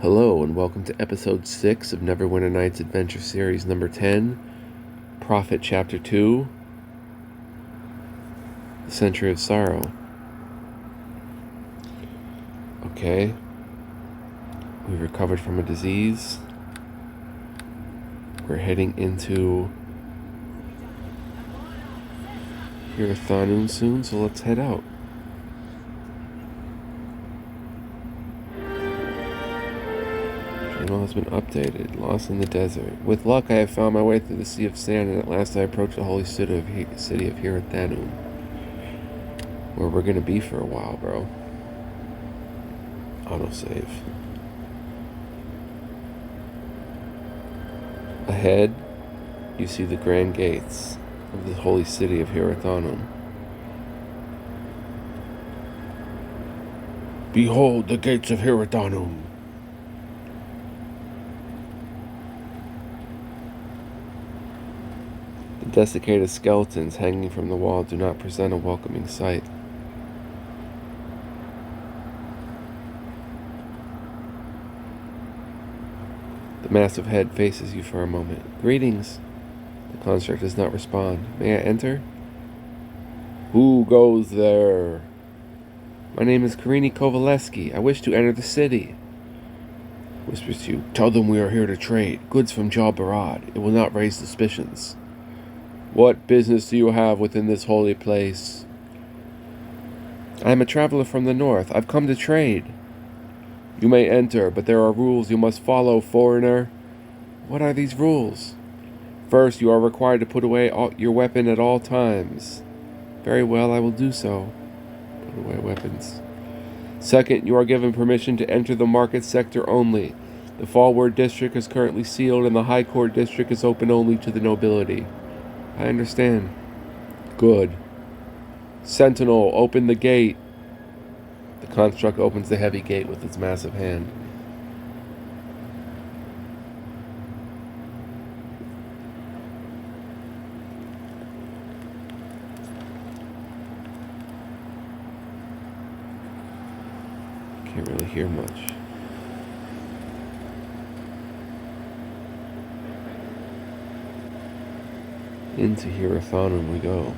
Hello and welcome to episode 6 of Neverwinter Nights Adventure Series number 10, Prophet Chapter 2, The Century of Sorrow. Okay, we've recovered from a disease. We're heading into Hirathanum soon, so let's head out. Journal has been updated. Lost in the desert. With luck, I have found my way through the sea of sand, and at last I approach the holy city of Hirathanum, where we're gonna be for a while, bro. Autosave. Ahead, you see the grand gates of the holy city of Hirathanum. Behold the gates of Hirathanum. The desiccated skeletons hanging from the wall do not present a welcoming sight. The massive head faces you for a moment. Greetings. The construct does not respond. May I enter? Who goes there? My name is Karini Kovaleski. I wish to enter the city. Whispers to you. Tell them we are here to trade. Goods from Jal Barad. It will not raise suspicions. What business do you have within this holy place? I am a traveler from the north. I've come to trade. You may enter, but there are rules you must follow, foreigner. What are these rules? First, you are required to put away your weapon at all times. Very well, I will do so. Put away weapons. Second, you are given permission to enter the market sector only. The Fallward district is currently sealed, and the High Court district is open only to the nobility. I understand. Good. Sentinel, open the gate. The construct opens the heavy gate with its massive hand. Can't really hear much. Into Hirathanum we go.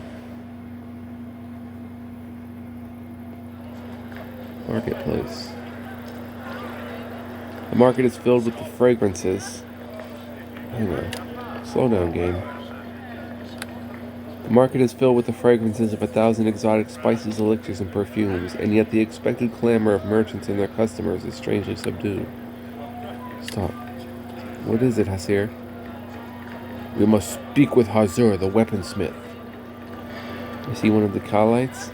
Marketplace. The market is filled with the fragrances. Hang on. Slow down, game. The market is filled with the fragrances of 1,000 exotic spices, elixirs, and perfumes, and yet the expected clamor of merchants and their customers is strangely subdued. Stop. What is it, Hasir? We must speak with Hazur, the weaponsmith. Is he one of the Khalites?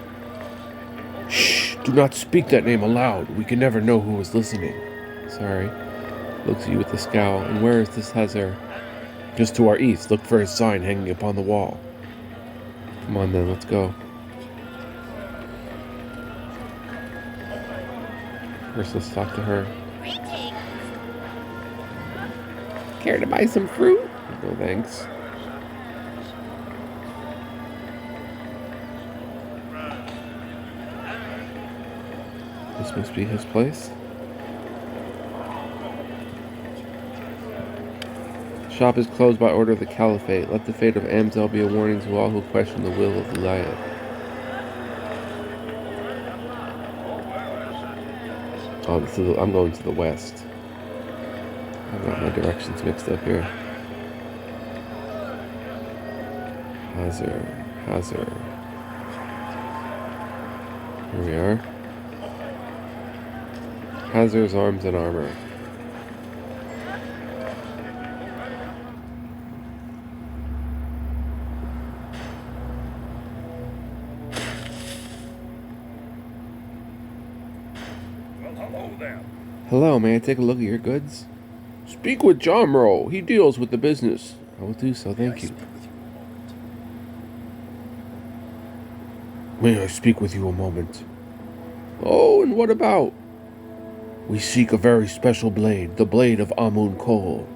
Shh! Do not speak that name aloud. We can never know who is listening. Sorry. Looks at you with a scowl. And where is this Hazur? Just to our east. Look for his sign hanging upon the wall. Come on then, let's go. First, let's talk to her. Care to buy some fruit? No thanks. This must be his place. The shop is closed by order of the Caliphate. Let the fate of Amzel be a warning to all who question the will of the Layat. Oh, I'm going to the west. I've got my directions mixed up here. Hazur. Here we are. Hazur's arms and armor. Well, hello there. Hello, may I take a look at your goods? Speak with Jomro. He deals with the business. I will do so, thank you. May I speak with you a moment? Oh, and what about? We seek a very special blade, the blade of Amun Kol.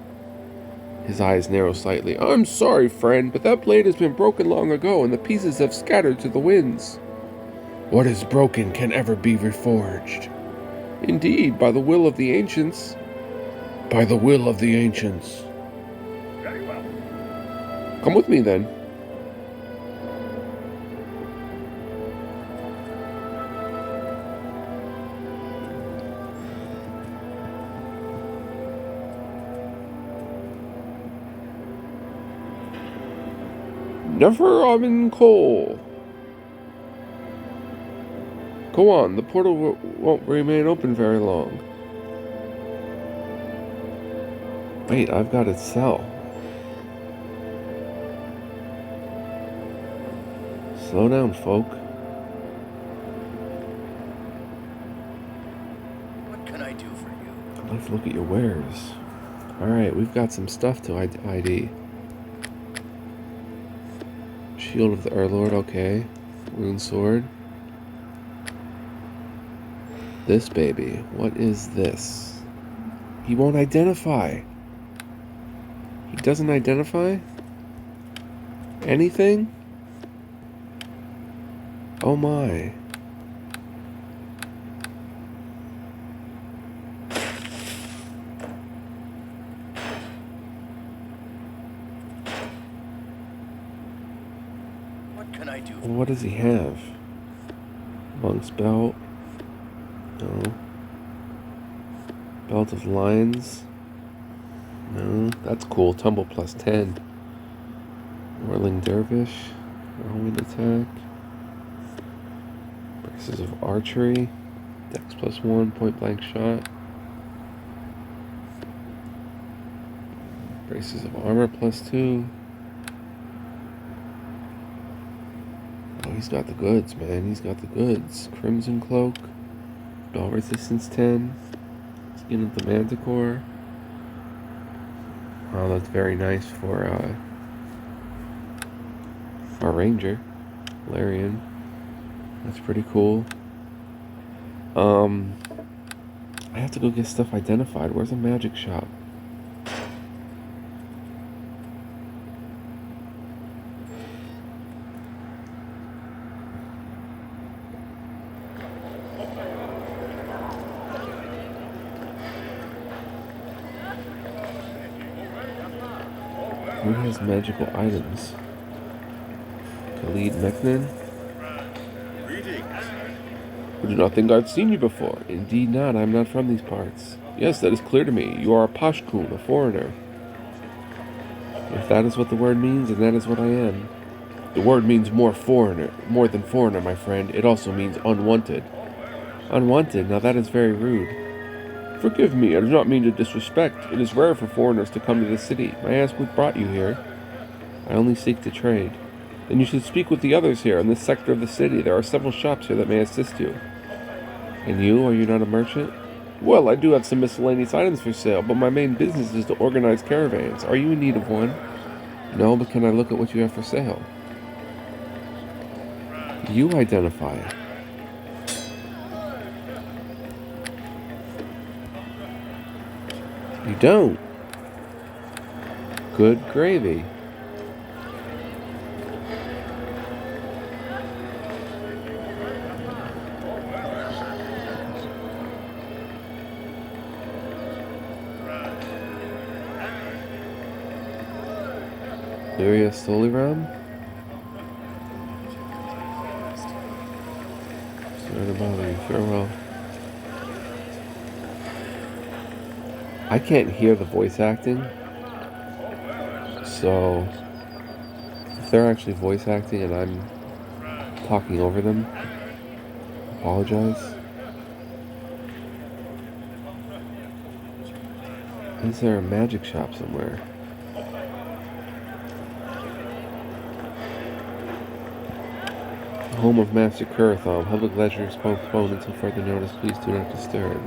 His eyes narrow slightly. I'm sorry, friend, but that blade has been broken long ago, and the pieces have scattered to the winds. What is broken can ever be reforged. Indeed, by the will of the ancients. By the will of the ancients. Very well. Come with me then. Never oven coal. Go on, the portal won't remain open very long. Wait, I've got its cell. Slow down, folk. What can I do for you? I'd like to look at your wares. Alright, we've got some stuff to ID. Shield of the Earlord, okay. Rune sword. This baby. What is this? He won't identify. He doesn't identify? Anything? Oh my. What can I do? What does he have? Monk's belt. No. Belt of Lions. No. That's cool. Tumble plus 10. Whirling Dervish. Whirlwind attack. Braces of Archery. Dex plus 1. Point blank shot. Braces of Armor plus 2. Oh, he's got the goods, man. He's got the goods. Crimson Cloak. Spell Resistance 10. Skin of the Manticore. Oh, that's very nice for our Ranger. Larian. That's pretty cool. I have to go get stuff identified. Where's a magic shop? Who has magical items? Khalid Meknan? I do not think I've seen you before. Indeed not. I'm not from these parts. Yes, that is clear to me. You are a Pashkun, a foreigner. If that is what the word means, then that is what I am. The word means more than foreigner, my friend. It also means unwanted. Unwanted? Now that is very rude. Forgive me, I do not mean to disrespect. It is rare for foreigners to come to this city. May I ask what brought you here? I only seek to trade. Then you should speak with the others here in this sector of the city. There are several shops here that may assist you. And you? Are you not a merchant? Well, I do have some miscellaneous items for sale, but my main business is to organize caravans. Are you in need of one? No, but can I look at what you have for sale? You identify. You don't. Good gravy. Lyria Soliram? Sorry to bother you. Farewell. I can't hear the voice acting, so if they're actually voice acting and I'm talking over them, apologize. Is there a magic shop somewhere? Home of Master Kurathom. Public ledger is postponed until further notice. Please do not disturb.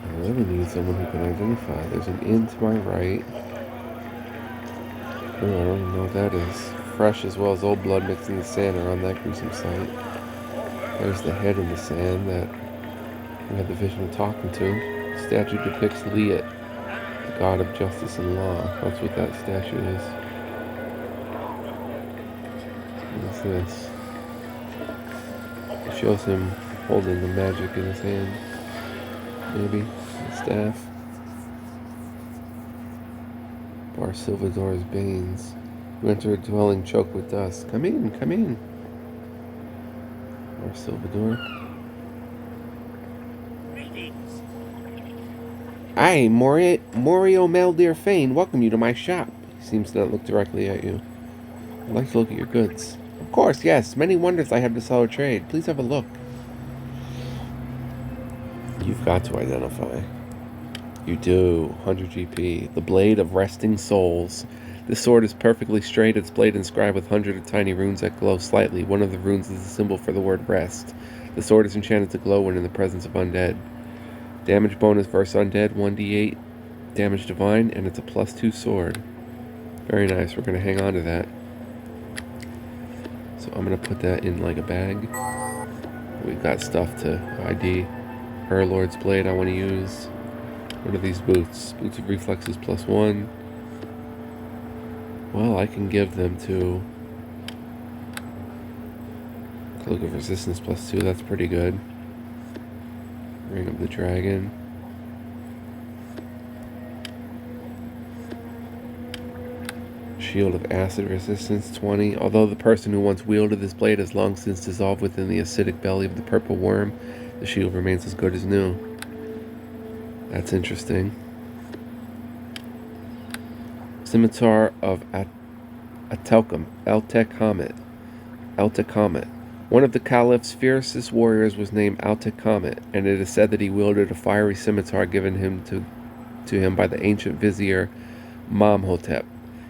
I really need someone who can identify. There's an inn to my right. Oh, I don't even know what that is. Fresh as well as old blood mixed in the sand around that gruesome sight. There's the head in the sand that we had the vision of talking to. The statue depicts Liat, the god of justice and law. That's what that statue is. What's this? It shows him holding the magic in his hand. Maybe. The staff. Bar Silvador's Banes. You enter a dwelling choked with dust. Come in, come in. Bar Silvador. Greetings. I, Morio Maldir Fane, welcome you to my shop. He seems to not look directly at you. I'd like to look at your goods. Of course, yes. Many wonders I have to sell or trade. Please have a look. You've got to identify. You do. 100 GP. The Blade of Resting Souls. This sword is perfectly straight, its blade inscribed with hundreds of tiny runes that glow slightly. One of the runes is a symbol for the word rest. The sword is enchanted to glow when in the presence of undead. Damage bonus versus undead, 1d8. Damage divine, and it's a +2 sword. Very nice. We're going to hang on to that. So I'm going to put that in like a bag. We've got stuff to ID. Her Lord's Blade I want to use. What are these boots? Boots of reflexes +1. Well, I can give them to Cloak of Resistance +2. That's pretty good. Ring of the Dragon. Shield of Acid Resistance 20. Although the person who once wielded this blade has long since dissolved within the acidic belly of the purple worm, the shield remains as good as new. That's interesting. Scimitar of Altekhamet. One of the Caliph's fiercest warriors was named Altekhamet, and it is said that he wielded a fiery scimitar given to him by the ancient vizier Mamhotep.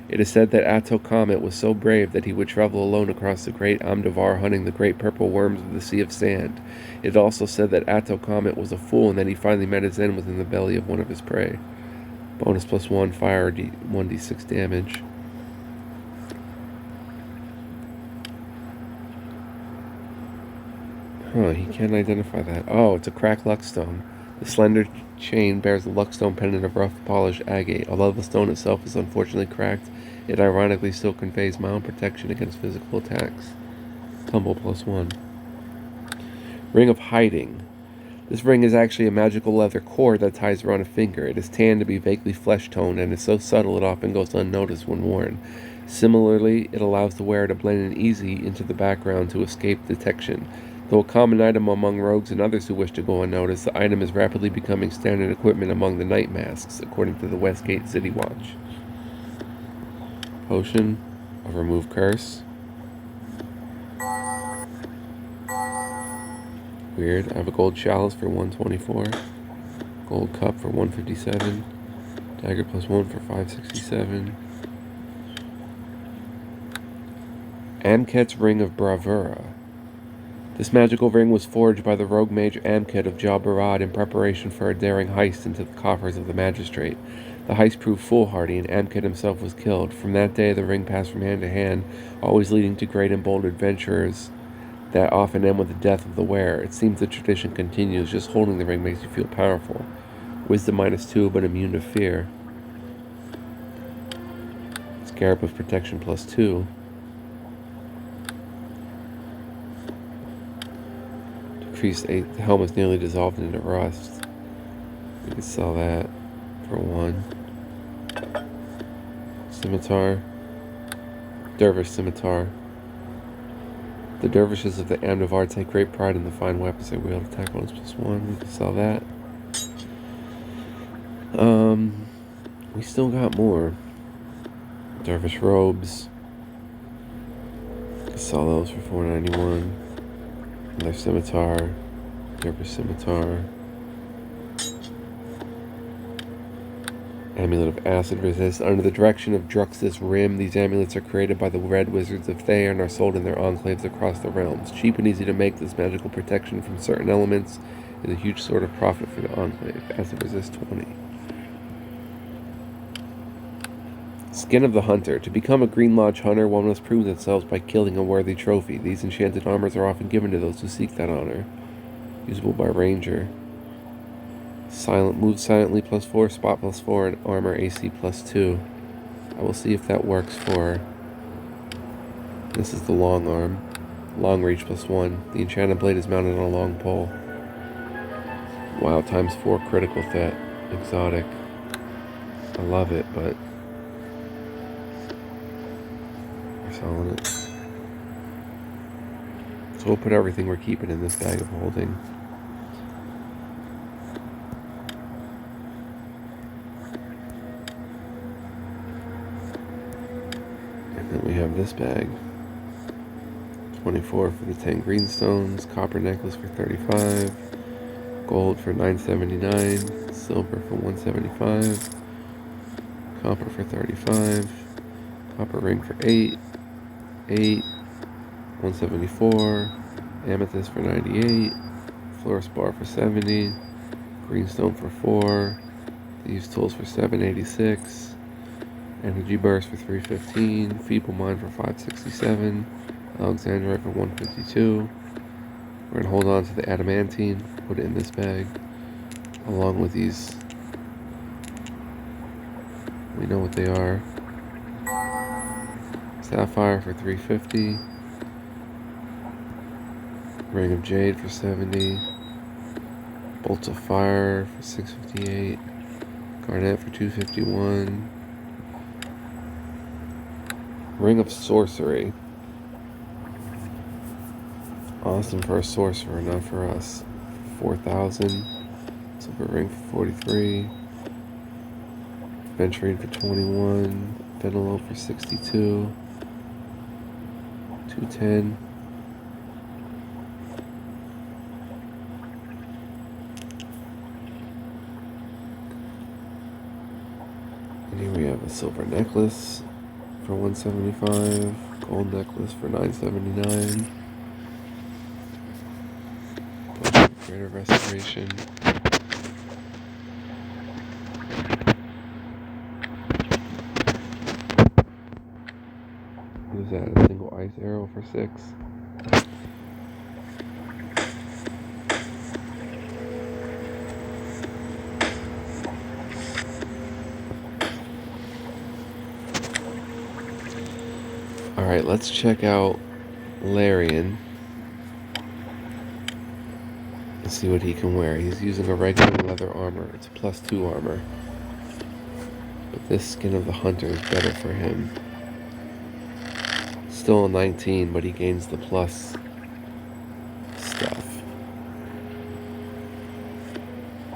It is said that Altekhamet was so brave that he would travel alone across the great Amdavar hunting the great purple worms of the Sea of Sand. It also said that Altekhamet was a fool and that he finally met his end within the belly of one of his prey. Bonus +1, fire 1d6 damage. Huh, he can't identify that. Oh, it's a cracked luckstone. The slender chain bears a luckstone pendant of rough polished agate. Although the stone itself is unfortunately cracked, it ironically still conveys mild protection against physical attacks. Tumble +1. Ring of Hiding. This ring is actually a magical leather cord that ties around a finger. It is tanned to be vaguely flesh-toned and is so subtle it often goes unnoticed when worn. Similarly, it allows the wearer to blend in easy into the background to escape detection. Though a common item among rogues and others who wish to go unnoticed, the item is rapidly becoming standard equipment among the night masks, according to the Westgate City Watch. Potion of Remove Curse. Weird. I have a gold chalice for 124. Gold cup for 157. Dagger +1 for 567. Amket's Ring of Bravura. This magical ring was forged by the rogue mage Amket of Jal Barad in preparation for a daring heist into the coffers of the magistrate. The heist proved foolhardy, and Amket himself was killed. From that day, the ring passed from hand to hand, always leading to great and bold adventures that often end with the death of the wearer. It seems the tradition continues. Just holding the ring makes you feel powerful. Wisdom -2, but immune to fear. Scarab of Protection +2. Decreased 8. The helm is nearly dissolved into rust. We could sell that for 1. Scimitar. Dervish Scimitar. The dervishes of the Amdavar take great pride in the fine weapons they wield. Attack bonus +1. We can sell that. We still got more. Dervish robes. Can sell those for 491. Another scimitar. Dervish scimitar. Amulet of Acid Resist. Under the direction of Druxus Rim, these amulets are created by the Red Wizards of Thay and are sold in their enclaves across the realms. Cheap and easy to make, this magical protection from certain elements is a huge sort of profit for the enclave. Acid Resist 20. Skin of the Hunter. To become a Green Lodge hunter, one must prove themselves by killing a worthy trophy. These enchanted armors are often given to those who seek that honor. Usable by Ranger. Move silently +4, spot +4, and armor AC +2. I will see if that works for This is the long arm. Long reach +1. The enchanted blade is mounted on a long pole. Wow, ×4 critical threat. Exotic. I love it, but we're selling it. So we'll put everything we're keeping in this bag of holding. And then we have this bag. 24 for the 10 greenstones, copper necklace for 35, gold for 979, silver for 175, copper for 35, copper ring for 8, 174, amethyst for 98, fluorspar for 70, greenstone for 4, thieves tools for 786, energy burst for 315, feeble mind for 567, Alexandrite for 152. We're going to hold on to the adamantine, put it in this bag, along with these. We know what they are. Sapphire for 350. Ring of Jade for 70. Bolts of Fire for 658. Garnet for 251. Ring of Sorcery. Awesome for a sorcerer, not for us. 4,000. Silver ring for 43. Venturine for 21. Penelope for 62. 210. And here we have a silver necklace for 175. Gold necklace for 979. Greater restoration. What is that? A single ice arrow for 6. Alright, let's check out Larian. See what he can wear. He's using a regular leather armor. It's a +2 armor. But this skin of the hunter is better for him. Still a 19, but he gains the plus stuff.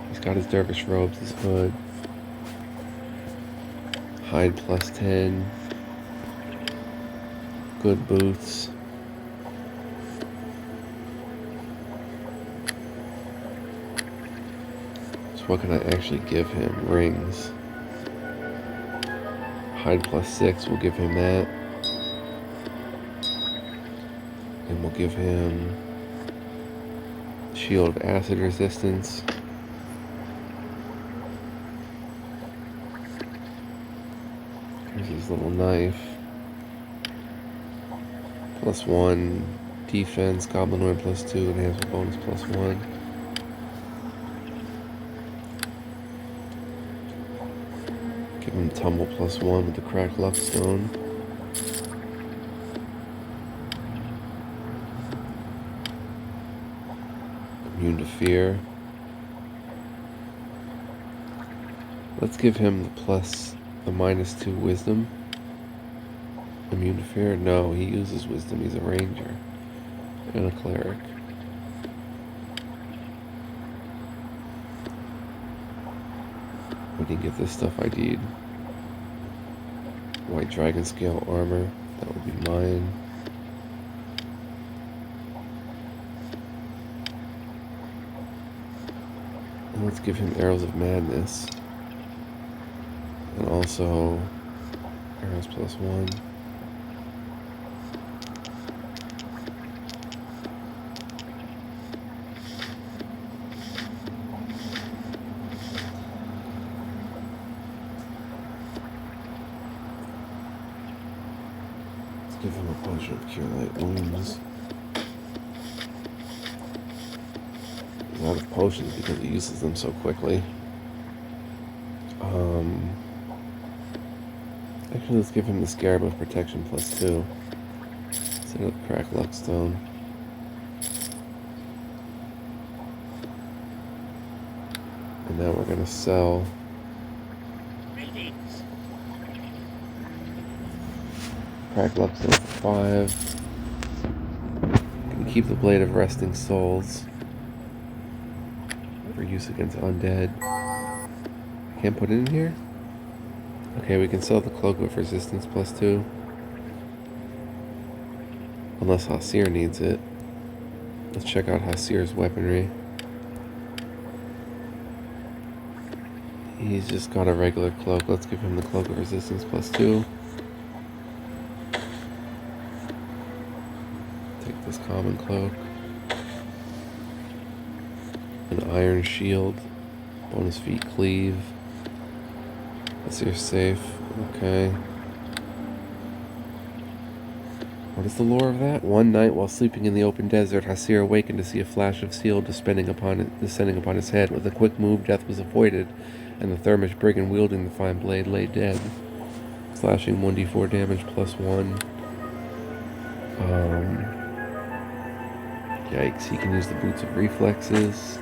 He's got his dervish robes, his hood. Hide +10. Good boots. What can I actually give him? Rings. Hide +6, we'll give him that. And we'll give him shield of acid resistance. Here's his little knife. +1 defense, goblinoid +2, enhancement bonus +1. Give him tumble +1 with the cracked luck stone. Immune to fear. Let's give him the -2 wisdom. Immune to fear? No, he uses wisdom. He's a ranger and a cleric. We can get this stuff ID'd. White dragon scale armor. That would be mine. And let's give him arrows of madness. And also arrows +1. Give him a potion of cure light wounds. He's out of potions because he uses them so quickly. Actually, let's give him the Scarab of Protection +2. Set up crack luckstone. And now we're gonna sell Greetings. crack luckstone for 5. Can keep the blade of resting souls for use against undead. Can't put it in here? Okay, we can sell the cloak with resistance +2. Unless Hasir needs it. Let's check out Hasir's weaponry. He's just got a regular cloak. Let's give him the cloak of resistance +2. Take this common cloak. An iron shield. Bonus feet cleave. Hasir's safe. Okay. What is the lore of that? One night, while sleeping in the open desert, Hasir awakened to see a flash of steel descending upon his head. With a quick move, death was avoided, and the Thermish brigand wielding the fine blade lay dead. Slashing 1d4 damage +1. Yikes, he can use the Boots of Reflexes.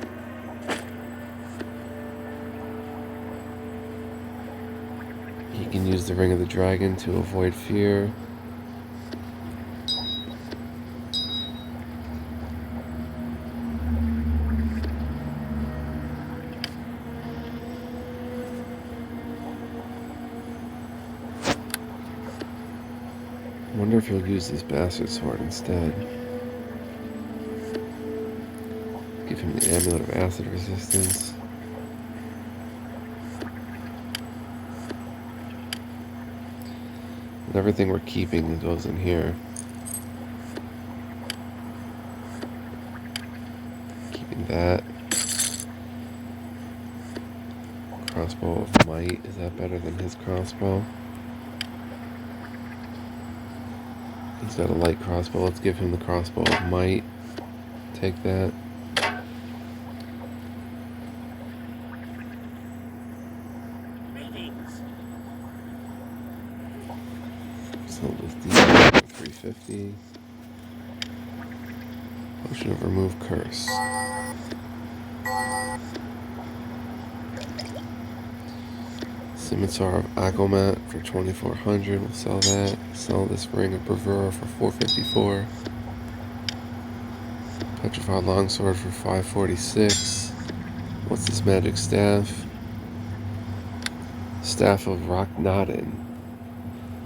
He can use the Ring of the Dragon to avoid fear. I wonder if he'll use this bastard sword instead. Give him the Amulet of Acid Resistance. And everything we're keeping goes in here. Keeping that. Crossbow of Might. Is that better than his crossbow? He's got a light crossbow. Let's give him the crossbow of Might. Take that. Greetings. So this D4 for 350. Potion of Remove Curse. Scimitar of Agomat for 2400. We'll sell that. Sell this Ring of Bravura for 454. Petrified Longsword for 546. What's this magic staff? Staff of Raknaden.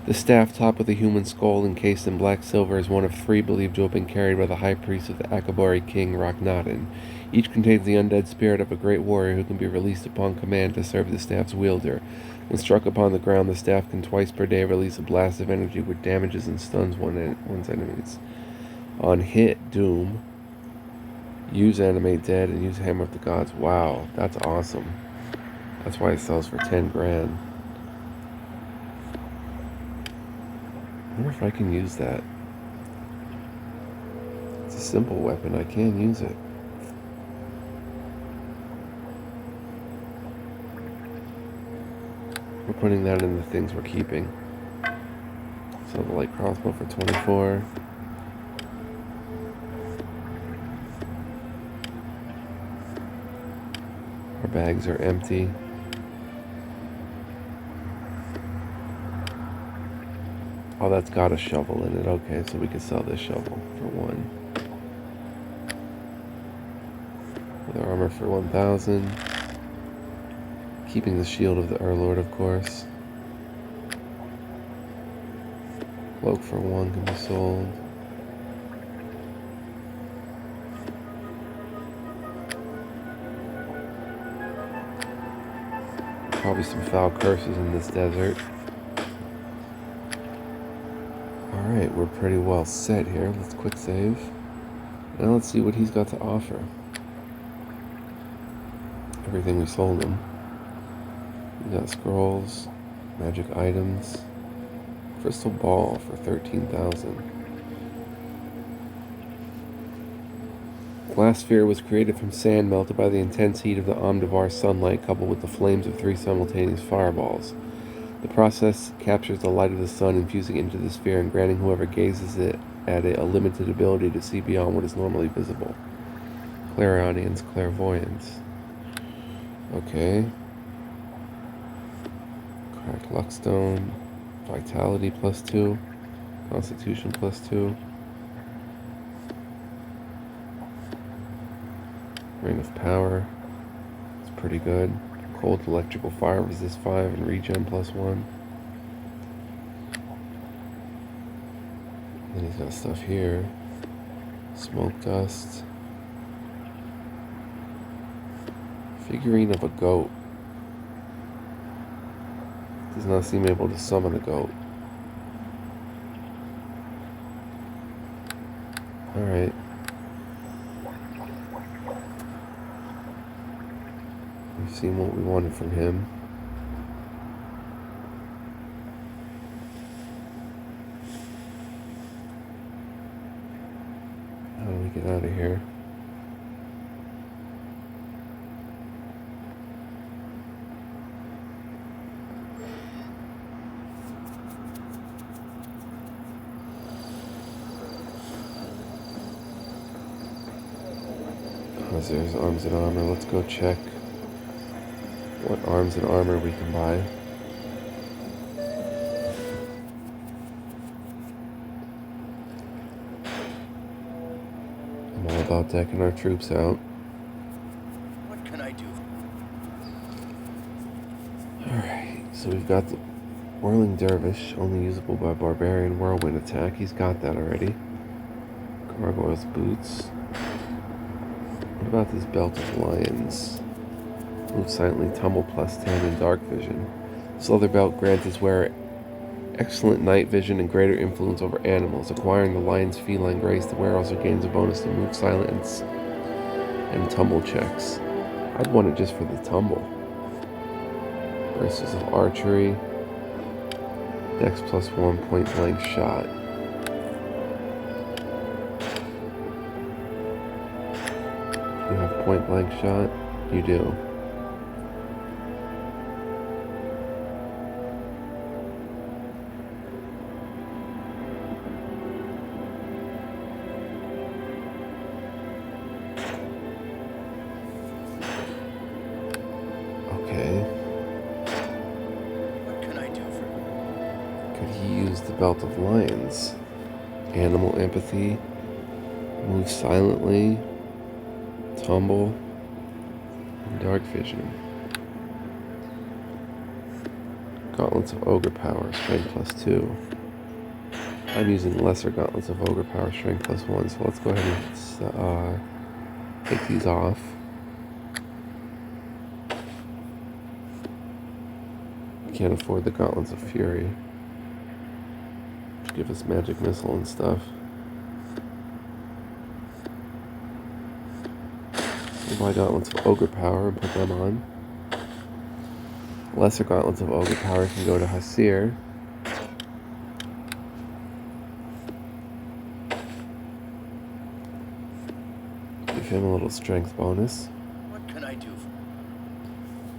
The staff, topped with a human skull encased in black silver, is one of 3 believed to have been carried by the high priest of the Akabari king, Raknaden. Each contains the undead spirit of a great warrior who can be released upon command to serve the staff's wielder. When struck upon the ground, the staff can twice per day release a blast of energy which damages and stuns one's enemies. On hit, Doom. Use Animate Dead and use Hammer of the Gods. Wow, that's awesome. That's why it sells for 10 grand. I wonder if I can use that. It's a simple weapon. I can use it. We're putting that in the things we're keeping. So the light crossbow for 24. Our bags are empty. Oh, that's got a shovel in it. Okay, so we can sell this shovel for 1. With our armor for 1,000. Keeping the shield of the Urlord, of course. Cloak for 1 can be sold. Probably some foul curses in this desert. Alright, we're pretty well set here. Let's quick save. Now let's see what he's got to offer. Everything we sold him. We got scrolls, magic items, crystal ball for 13,000. Glass sphere was created from sand melted by the intense heat of the Omnivar sunlight coupled with the flames of 3 simultaneous fireballs. The process captures the light of the sun, infusing it into the sphere and granting whoever gazes add a limited ability to see beyond what is normally visible. Clairaudience, clairvoyance. Okay. Cracked luckstone. Vitality +2. Constitution +2. Ring of power. It's pretty good. Cold electrical fire resist 5 and regen +1. Then he's got stuff here. Smoke dust. Figurine of a goat. Does not seem able to summon a goat. Alright. We've seen what we wanted from him. How do we get out of here? There's arms and armor. Let's go check what arms and armor we can buy. I'm all about decking our troops out. What can I do? Alright, so we've got the Whirling Dervish, only usable by Barbarian Whirlwind attack. He's got that already. Gargoyle's Boots. What about this Belt of Lions? Move silently, tumble +10 and dark vision. This leather belt grants its wearer excellent night vision and greater influence over animals. Acquiring the lion's feline grace, the wearer also gains a bonus to move silence and tumble checks. I'd want it just for the tumble. Braces of archery. Dex +1 point blank shot. You have point blank shot? You do. Okay. What can I do for you? Could he use the Belt of Lions? Animal empathy. Move silently. Tumble. And dark vision. Gauntlets of Ogre Power, Strength +2. I'm using lesser Gauntlets of Ogre Power, Strength +1, so let's go ahead and take these off. Can't afford the Gauntlets of Fury to give us magic missile and stuff. We'll buy Gauntlets of Ogre Power and put them on. Lesser Gauntlets of Ogre Power can go to Hasir. Give him a little strength bonus. What can I do for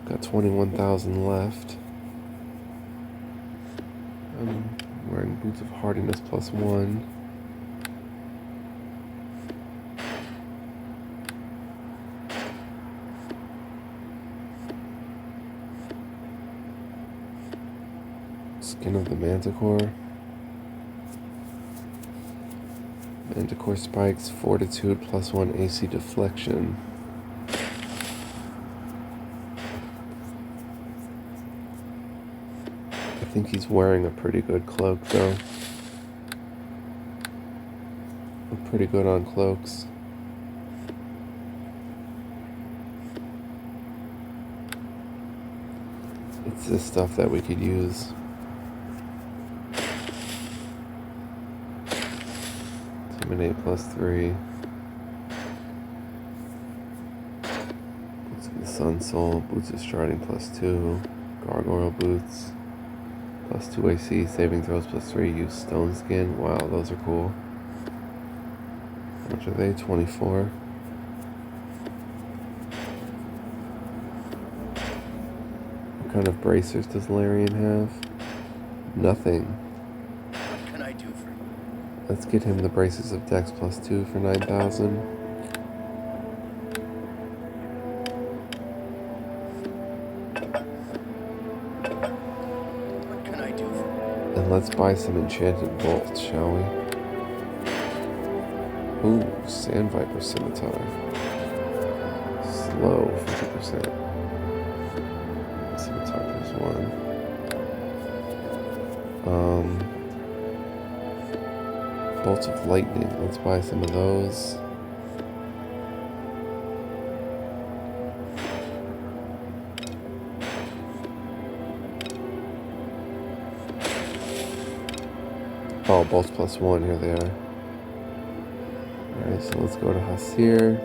Got 21,000 left. I'm wearing Boots of Hardiness +1. Skin of the Manticore. Manticore Spikes, Fortitude +1 AC Deflection. I think he's wearing a pretty good cloak though. I'm pretty good on cloaks. It's this stuff that we could use. Intimidate +3. Boots of the Sun Soul, Boots of Striding +2. Gargoyle Boots. +2 AC, saving throws +3, use Stone Skin. Wow, those are cool. How much are they? 24. What kind of bracers does Larian have? Nothing. What can I do for you? Let's get him the braces of Dex +2 for 9,000. What can I do for you? And let's buy some enchanted bolts, shall we? Ooh, Sand Viper Scimitar. Slow, 50%. Scimitar +1. Bolts of Lightning. Let's buy some of those. Oh, bolts +1. Here they are. Alright, so let's go to Hasir.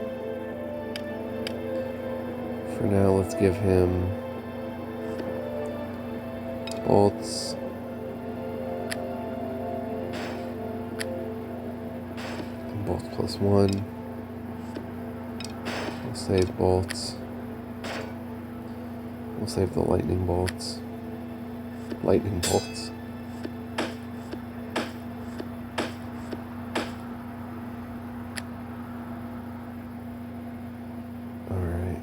For now, let's give him bolts. And bolts +1. We'll save bolts. We'll save the lightning bolts. Lightning bolts. Alright.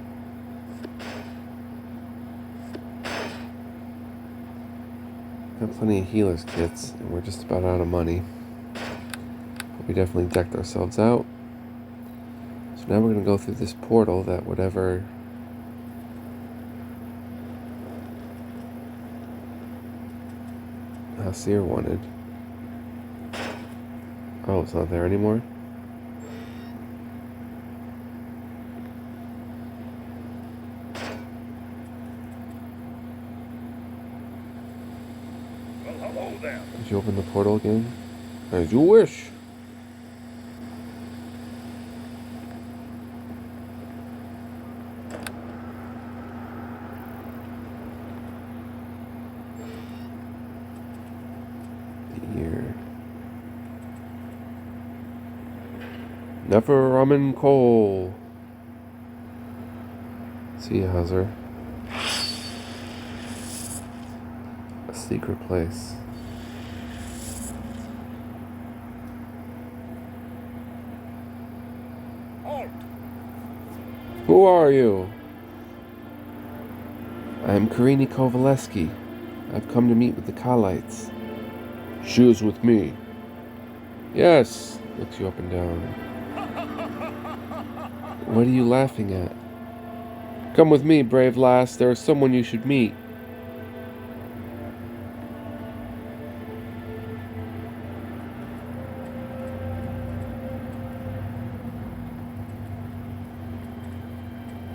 Got plenty of healers kits, and we're just about out of money. But we definitely decked ourselves out. So now we're going to go through this portal that whatever Hasir wanted. Oh, it's not there anymore? Well, hello there. Did you open the portal again? As you wish. The ear. Never ramen coal. See ya, Hazard. A secret place. Halt! Who are you? I am Karini Kovaleski. I've come to meet with the Khalites. She is with me. Yes. Looks you up and down. What are you laughing at? Come with me, brave lass. There is someone you should meet.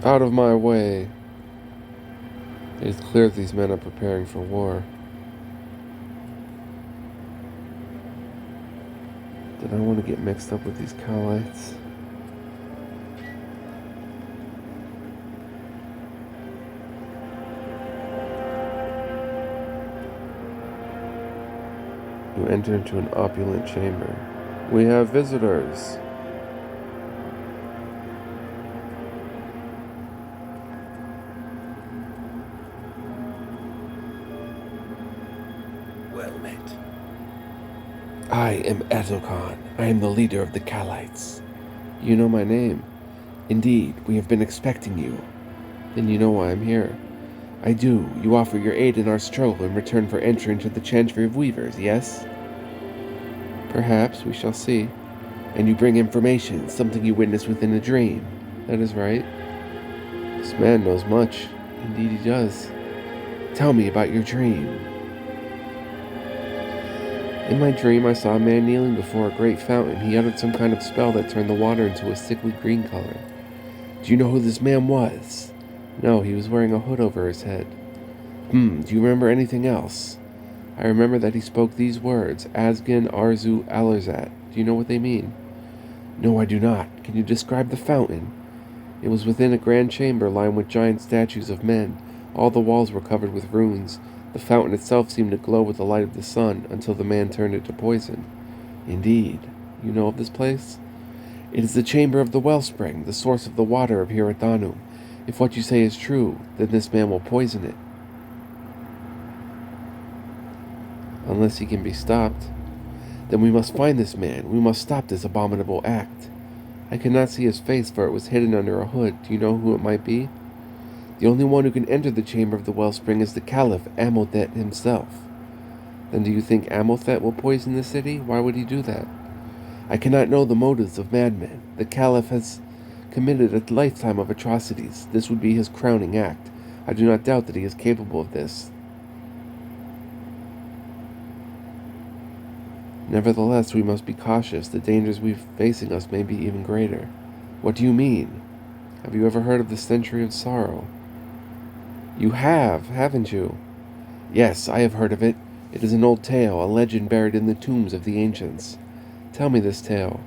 Out of my way. It is clear that these men are preparing for war. Did I want to get mixed up with these Khalites? You enter into an opulent chamber. We have visitors. Well met. I am Ezokan. I am the leader of the Khalites. You know my name. Indeed, we have been expecting you. Then you know why I'm here. I do. You offer your aid in our struggle in return for entry into the Chantry of Weavers, yes? Perhaps, we shall see. And you bring information, something you witnessed within a dream. That is right. This man knows much. Indeed he does. Tell me about your dream. In my dream, I saw a man kneeling before a great fountain. He uttered some kind of spell that turned the water into a sickly green color. Do you know who this man was? No, he was wearing a hood over his head. Do you remember anything else? I remember that he spoke these words, Azgin Arzu Alerzat. Do you know what they mean? No, I do not. Can you describe the fountain? It was within a grand chamber lined with giant statues of men. All the walls were covered with runes. The fountain itself seemed to glow with the light of the sun until the man turned it to poison. Indeed. You know of this place? It is the chamber of the wellspring, the source of the water of Hirathanum. If what you say is true, then this man will poison it. Unless he can be stopped. Then we must find this man. We must stop this abominable act. I cannot see his face, for it was hidden under a hood. Do you know who it might be? The only one who can enter the chamber of the wellspring is the Caliph, Amothet himself. Then do you think Amothet will poison the city? Why would he do that? I cannot know the motives of madmen. The Caliph has committed a lifetime of atrocities. This would be his crowning act. I do not doubt that he is capable of this. Nevertheless, we must be cautious. The dangers facing us may be even greater. What do you mean? Have you ever heard of the Century of Sorrow? You have, haven't you? Yes, I have heard of it. It is an old tale, a legend buried in the tombs of the ancients. Tell me this tale.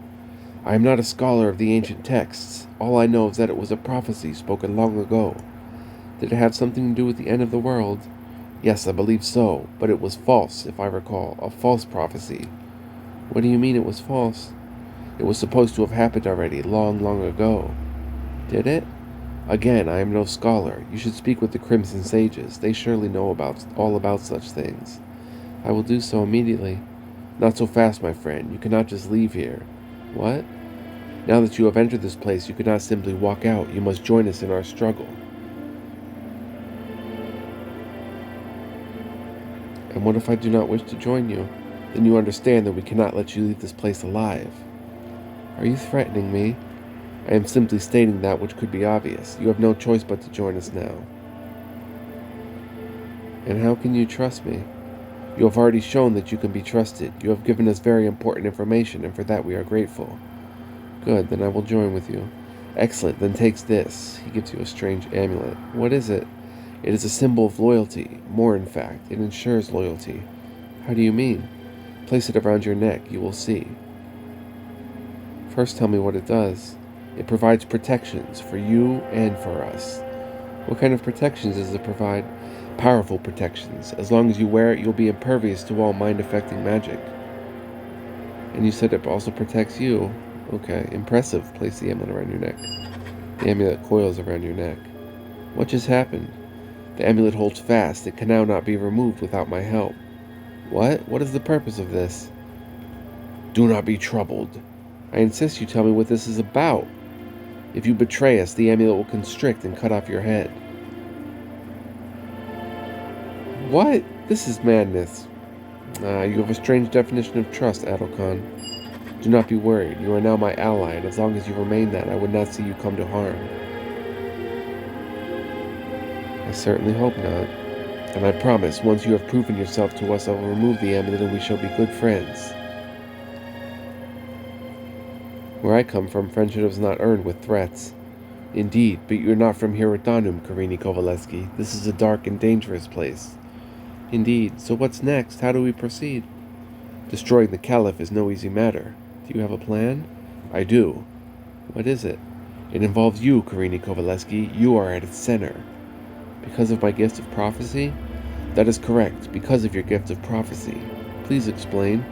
I am not a scholar of the ancient texts. All I know is that it was a prophecy spoken long ago. Did it have something to do with the end of the world? Yes, I believe so, but it was false, if I recall, a false prophecy. What do you mean it was false? It was supposed to have happened already, long, long ago. Did it? Again, I am no scholar. You should speak with the Crimson Sages. They surely know all about such things. I will do so immediately. Not so fast, my friend. You cannot just leave here. What? Now that you have entered this place, you cannot simply walk out. You must join us in our struggle. And what if I do not wish to join you? Then you understand that we cannot let you leave this place alive. Are you threatening me? I am simply stating that which could be obvious. You have no choice but to join us now. And how can you trust me? You have already shown that you can be trusted. You have given us very important information, and for that we are grateful. Good, then I will join with you. Excellent, then take this. He gives you a strange amulet. What is it? It is a symbol of loyalty. More, in fact, it ensures loyalty. How do you mean? Place it around your neck, you will see. First tell me what it does. It provides protections for you and for us. What kind of protections does it provide? Powerful protections. As long as you wear it, you'll be impervious to all mind-affecting magic. And you said it also protects you. Okay, impressive. Place the amulet around your neck. The amulet coils around your neck. What just happened? The amulet holds fast. It can now not be removed without my help. What? What is the purpose of this? Do not be troubled. I insist you tell me what this is about. If you betray us, the amulet will constrict and cut off your head. What? This is madness. You have a strange definition of trust, Adolkhan. Do not be worried. You are now my ally, and as long as you remain that, I would not see you come to harm. I certainly hope not. And I promise, once you have proven yourself to us, I will remove the amulet and we shall be good friends. Where I come from, friendship is not earned with threats. Indeed, but you're not from Hiratanum, Karini Kovaleski. This is a dark and dangerous place. Indeed, so what's next? How do we proceed? Destroying the Caliph is no easy matter. Do you have a plan? I do. What is it? It involves you, Karini Kovaleski. You are at its center. Because of my gift of prophecy? That is correct, because of your gift of prophecy. Please explain.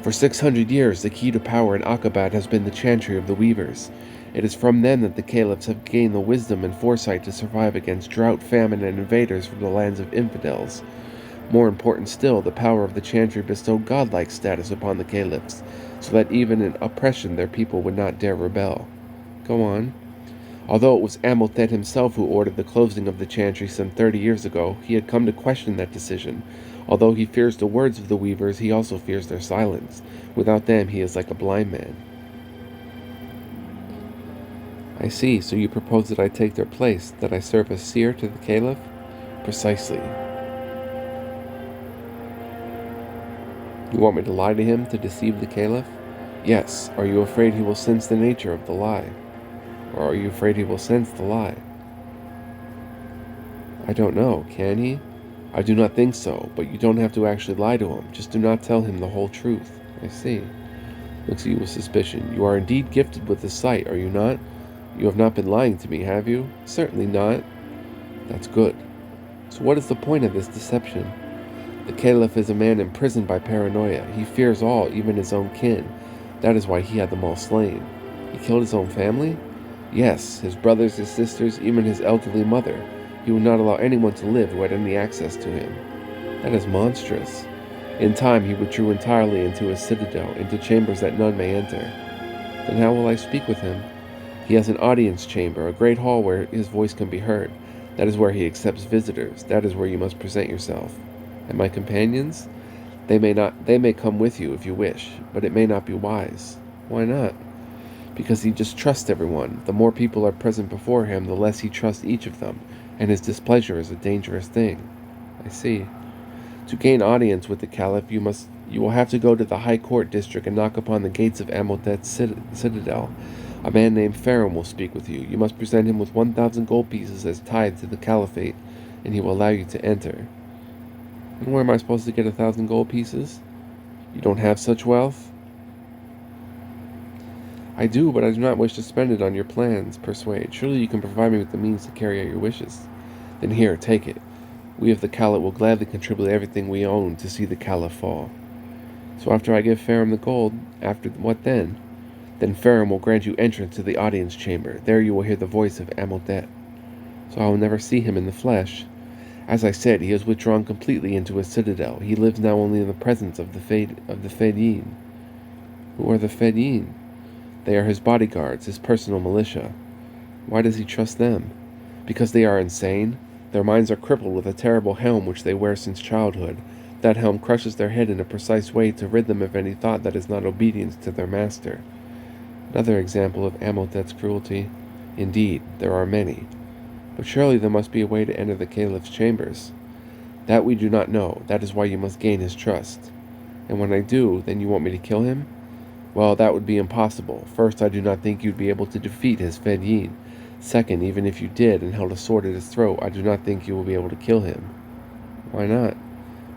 For 600 years, the key to power in Aqabat has been the chantry of the Weavers. It is from them that the caliphs have gained the wisdom and foresight to survive against drought, famine, and invaders from the lands of infidels. More important still, the power of the chantry bestowed godlike status upon the caliphs, so that even in oppression their people would not dare rebel. Go on. Although it was Amothet himself who ordered the closing of the chantry some 30 years ago, he had come to question that decision. Although he fears the words of the Weavers, he also fears their silence. Without them, he is like a blind man. I see, so you propose that I take their place, that I serve as seer to the Caliph? Precisely. You want me to lie to him, to deceive the Caliph? Yes. Are you afraid he will sense the nature of the lie? Or are you afraid he will sense the lie? I don't know, can he? I do not think so, but you don't have to actually lie to him. Just do not tell him the whole truth. I see. Looks at you with suspicion. You are indeed gifted with the sight, are you not? You have not been lying to me, have you? Certainly not. That's good. So what is the point of this deception? The Caliph is a man imprisoned by paranoia. He fears all, even his own kin. That is why he had them all slain. He killed his own family? Yes, his brothers, his sisters, even his elderly mother. He would not allow anyone to live who had any access to him. That is monstrous. In time he withdrew entirely into his citadel, into chambers that none may enter. Then how will I speak with him? He has an audience chamber, a great hall where his voice can be heard. That is where he accepts visitors. That is where you must present yourself. And my companions? They may come with you if you wish, but it may not be wise. Why not? Because he just trusts everyone. The more people are present before him, the less he trusts each of them, and his displeasure is a dangerous thing. I see. To gain audience with the Caliph, you will have to go to the High Court district and knock upon the gates of Amodet's citadel. A man named Pharaoh will speak with you. You must present him with 1,000 gold pieces as tithe to the Caliphate, and he will allow you to enter. And where am I supposed to get 1,000 gold pieces? You don't have such wealth? I do, but I do not wish to spend it on your plans. Persuade. Surely you can provide me with the means to carry out your wishes. Then here, take it. We of the Caliph will gladly contribute everything we own to see the Caliph fall. So after I give Pharaoh the gold, after what then? Then Pharaoh will grant you entrance to the audience chamber. There you will hear the voice of Amodet. So I will never see him in the flesh. As I said, he has withdrawn completely into his citadel. He lives now only in the presence of the Fedayeen. Who are the Fedayeen? They are his bodyguards, his personal militia. Why does he trust them? Because they are insane? Their minds are crippled with a terrible helm which they wear since childhood. That helm crushes their head in a precise way to rid them of any thought that is not obedience to their master. Another example of Amodet's cruelty. Indeed, there are many. But surely there must be a way to enter the Caliph's chambers. That we do not know. That is why you must gain his trust. And when I do, then you want me to kill him? Well, that would be impossible. First, I do not think you'd be able to defeat his Fedayeen. Second, even if you did and held a sword at his throat, I do not think you will be able to kill him. Why not?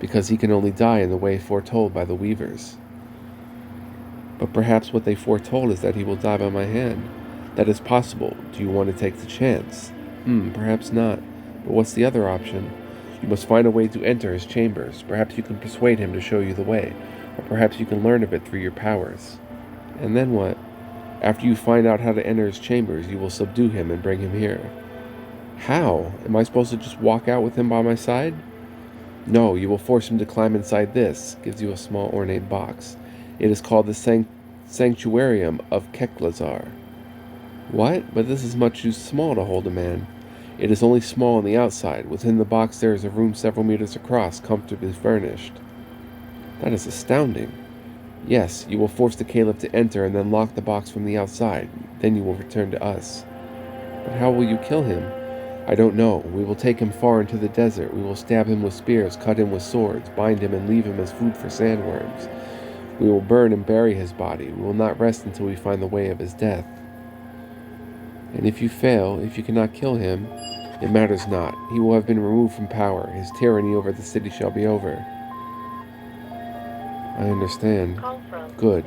Because he can only die in the way foretold by the weavers. But perhaps what they foretold is that he will die by my hand. That is possible. Do you want to take the chance? Perhaps not. But what's the other option? You must find a way to enter his chambers. Perhaps you can persuade him to show you the way. Or perhaps you can learn of it through your powers. And then what? After you find out how to enter his chambers, you will subdue him and bring him here. How? Am I supposed to just walk out with him by my side? No, you will force him to climb inside this. Gives you a small ornate box. It is called the Sanctuarium of Keklazar. What? But this is much too small to hold a man. It is only small on the outside. Within the box there is a room several meters across, comfortably furnished. That is astounding. Yes, you will force the Caliph to enter and then lock the box from the outside. Then you will return to us. But how will you kill him? I don't know. We will take him far into the desert. We will stab him with spears, cut him with swords, bind him and leave him as food for sandworms. We will burn and bury his body. We will not rest until we find the way of his death. And if you fail, if you cannot kill him, it matters not. He will have been removed from power. His tyranny over the city shall be over. I understand. Good.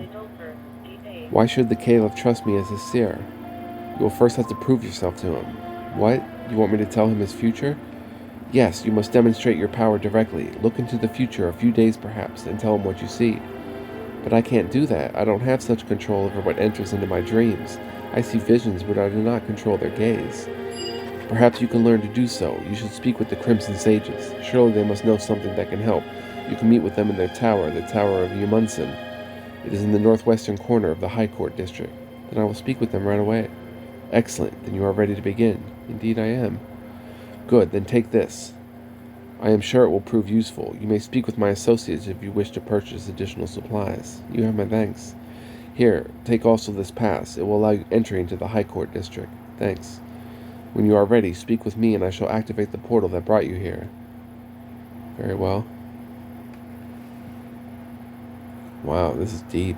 Why should the Caliph trust me as his seer? You will first have to prove yourself to him. What? You want me to tell him his future? Yes, you must demonstrate your power directly. Look into the future, a few days perhaps, and tell him what you see. But I can't do that. I don't have such control over what enters into my dreams. I see visions, but I do not control their gaze. Perhaps you can learn to do so. You should speak with the Crimson Sages. Surely they must know something that can help. You can meet with them in their tower, the Tower of Yumunsen. It is in the northwestern corner of the High Court district. Then I will speak with them right away. Excellent. Then you are ready to begin. Indeed I am. Good. Then take this. I am sure it will prove useful. You may speak with my associates if you wish to purchase additional supplies. You have my thanks. Here, take also this pass. It will allow you entry into the High Court district. Thanks. When you are ready, speak with me and I shall activate the portal that brought you here. Very well. Wow, this is deep.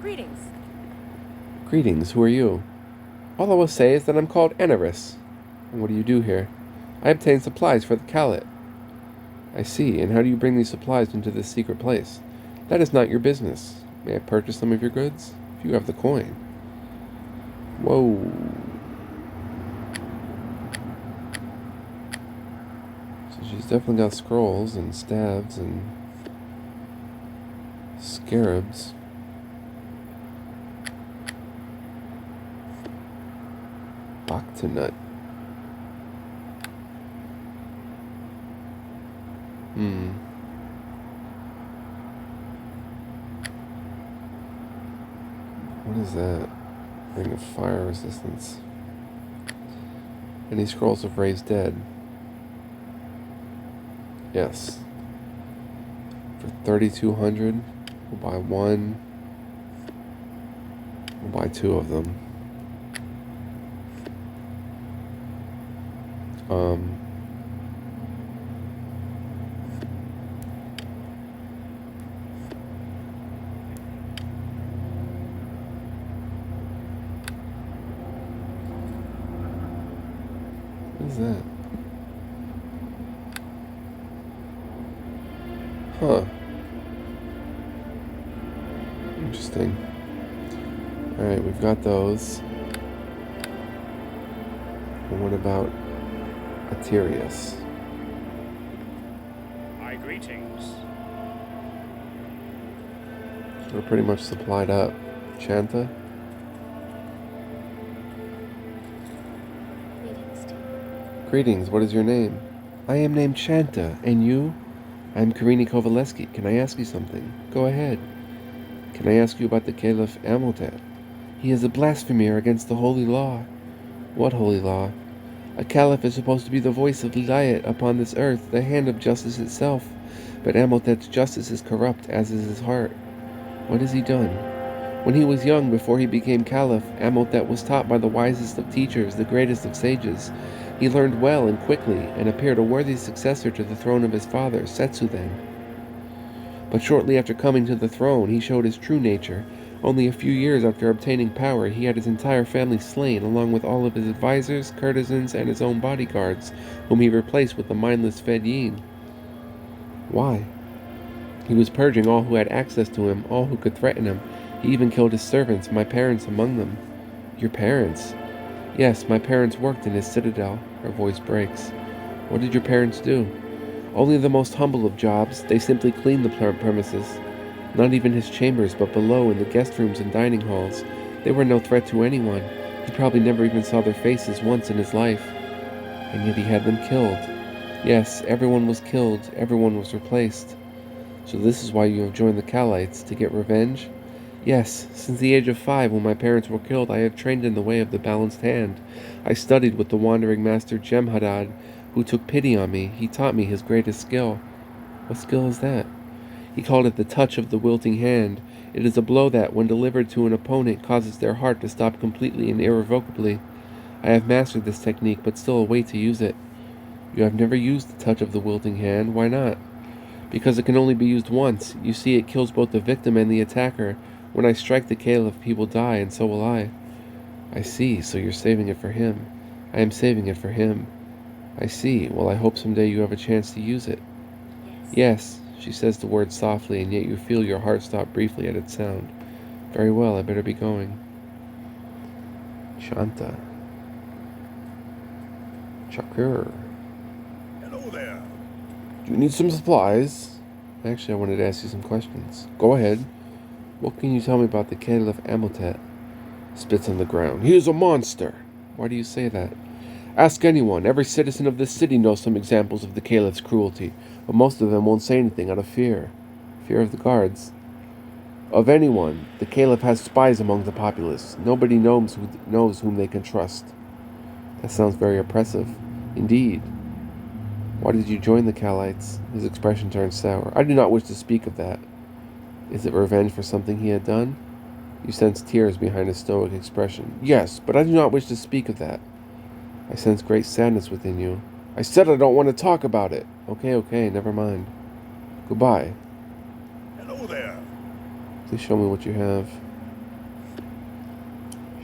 Greetings. Greetings, who are you? All I will say is that I'm called Eneris. And what do you do here? I obtain supplies for the Khalit. I see, and how do you bring these supplies into this secret place? That is not your business. May I purchase some of your goods? If you have the coin. Whoa. So she's definitely got scrolls and staves and scarabs. Octonut. What is that? Ring of fire resistance. Any scrolls of raised dead? Yes. For 3,200, we'll buy one. We'll buy two of them. What is that? Huh. Interesting. Alright, we've got those. And what about Atirius? My greetings. We're pretty much supplied up. Chanta? Greetings, what is your name? I am named Chanta, and you? I am Karini Kovaleski. Can I ask you something? Go ahead. Can I ask you about the Caliph Amiltat? He is a blasphemer against the holy law. What holy law? A caliph is supposed to be the voice of Vilayat upon this earth, the hand of justice itself. But Amiltat's justice is corrupt, as is his heart. What has he done? When he was young, before he became caliph, Amiltat was taught by the wisest of teachers, the greatest of sages. He learned well and quickly, and appeared a worthy successor to the throne of his father, Setsudan. But shortly after coming to the throne, he showed his true nature. Only a few years after obtaining power, he had his entire family slain, along with all of his advisors, courtesans, and his own bodyguards, whom he replaced with the mindless Fedayeen. Why? He was purging all who had access to him, all who could threaten him. He even killed his servants, my parents among them. Your parents? Yes, my parents worked in his citadel. Her voice breaks. What did your parents do? Only the most humble of jobs. They simply cleaned the premises. Not even his chambers, but below in the guest rooms and dining halls. They were no threat to anyone. He probably never even saw their faces once in his life. And yet he had them killed. Yes, everyone was killed. Everyone was replaced. So this is why you have joined the Khalites, to get revenge? Yes, since the age of 5, when my parents were killed, I have trained in the way of the balanced hand. I studied with the wandering master Jemhadad, who took pity on me. He taught me his greatest skill. What skill is that? He called it the touch of the wilting hand. It is a blow that, when delivered to an opponent, causes their heart to stop completely and irrevocably. I have mastered this technique, but still await to use it. You have never used the touch of the wilting hand. Why not? Because it can only be used once. You see, it kills both the victim and the attacker. When I strike the caliph, he will die, and so will I. I see, so you're saving it for him. I am saving it for him. I see. Well, I hope someday you have a chance to use it. Yes, she says the word softly, and yet you feel your heart stop briefly at its sound. Very well, I better be going. Chanta. Chakur. Hello there. Do you need some supplies? Actually, I wanted to ask you some questions. Go ahead. What can you tell me about the Caliph Amiltat? Spits on the ground. He is a monster. Why do you say that? Ask anyone. Every citizen of this city knows some examples of the Caliph's cruelty, but most of them won't say anything out of fear. Fear of the guards. Of anyone. The Caliph has spies among the populace. Nobody knows whom they can trust. That sounds very oppressive. Indeed. Why did you join the Khalites? His expression turned sour. I do not wish to speak of that. Is it revenge for something he had done? You sense tears behind his stoic expression. Yes, but I do not wish to speak of that. I sense great sadness within you. I said I don't want to talk about it. Okay, never mind. Goodbye. Hello there. Please show me what you have.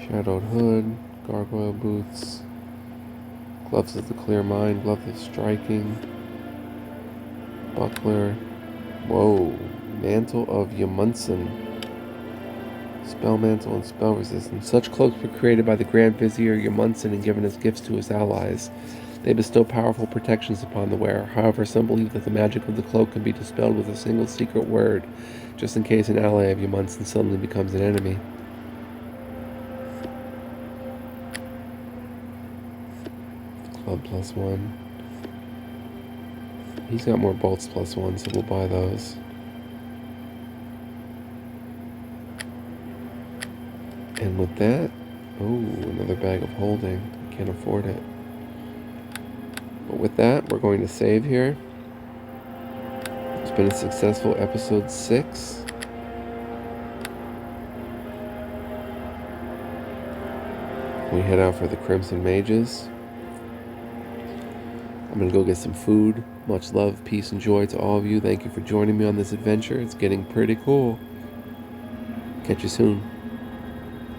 Shadowed hood, gargoyle boots, gloves of the clear mind, gloves of striking, buckler. Whoa. Mantle of Yamunsen. Spell mantle and spell resistance. Such cloaks were created by the Grand Vizier Yamunsen and given as gifts to his allies. They bestow powerful protections upon the wearer. However, some believe that the magic of the cloak can be dispelled with a single secret word, just in case an ally of Yamunsen suddenly becomes an enemy. Club +1. He's got more bolts +1, so we'll buy those. And with that, oh, another bag of holding. I can't afford it. But with that, we're going to save here. It's been a successful episode 6. We head out for the Crimson Mages. I'm going to go get some food. Much love, peace, and joy to all of you. Thank you for joining me on this adventure. It's getting pretty cool. Catch you soon.